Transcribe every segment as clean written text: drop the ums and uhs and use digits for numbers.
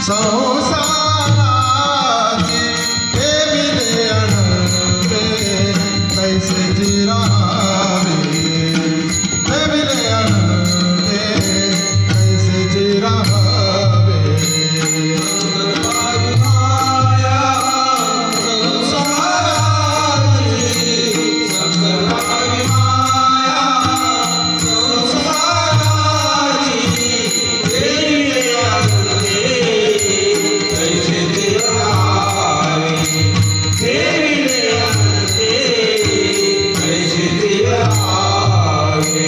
संसाराची ठेविले अनंते कैसे जिरावे ठेविले अनंते कैसे जिरावे माया संसाराची संसाराची माया संसाराची ठेविले अनंते कैसे जिरावे ठेविले अनंते कैसे जिरावे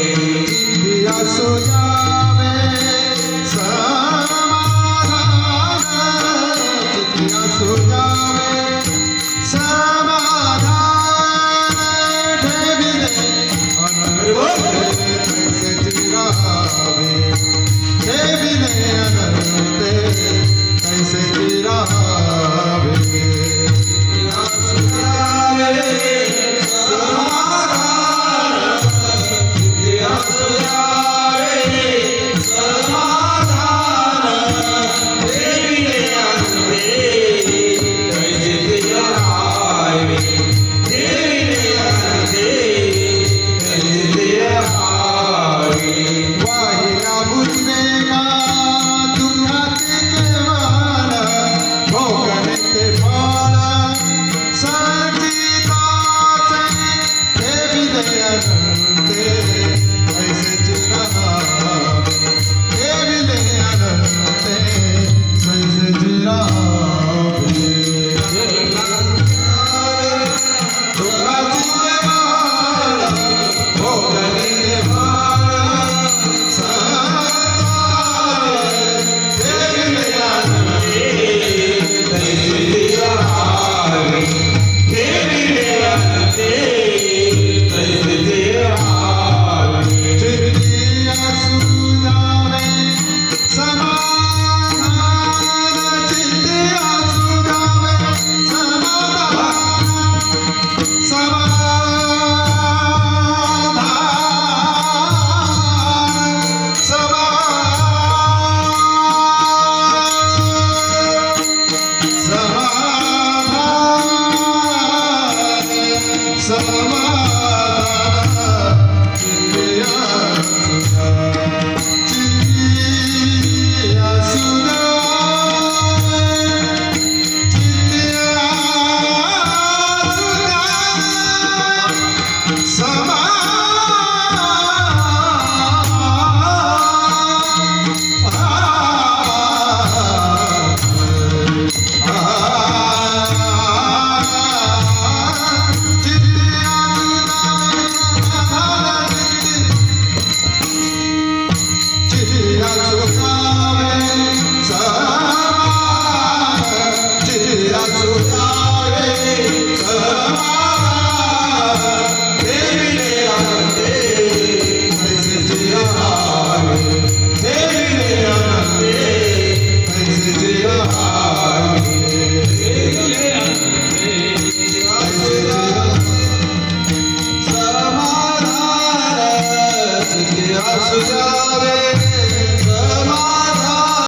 असो यावे समाधान चित्ती असो यावे समाधान ठेविले अनंते कैसे जिरावे ठेविले अनंते कैसे जिरावे वाहिला बुद्धे मा दुःखाचे केवळ भोगणे ते फळ संचिताचे ठेविले अनंते कैसे जिरावे ठेविले अनंते कैसे जिरावे दुःखाचे केवळ भोगणे ते फळ समाधान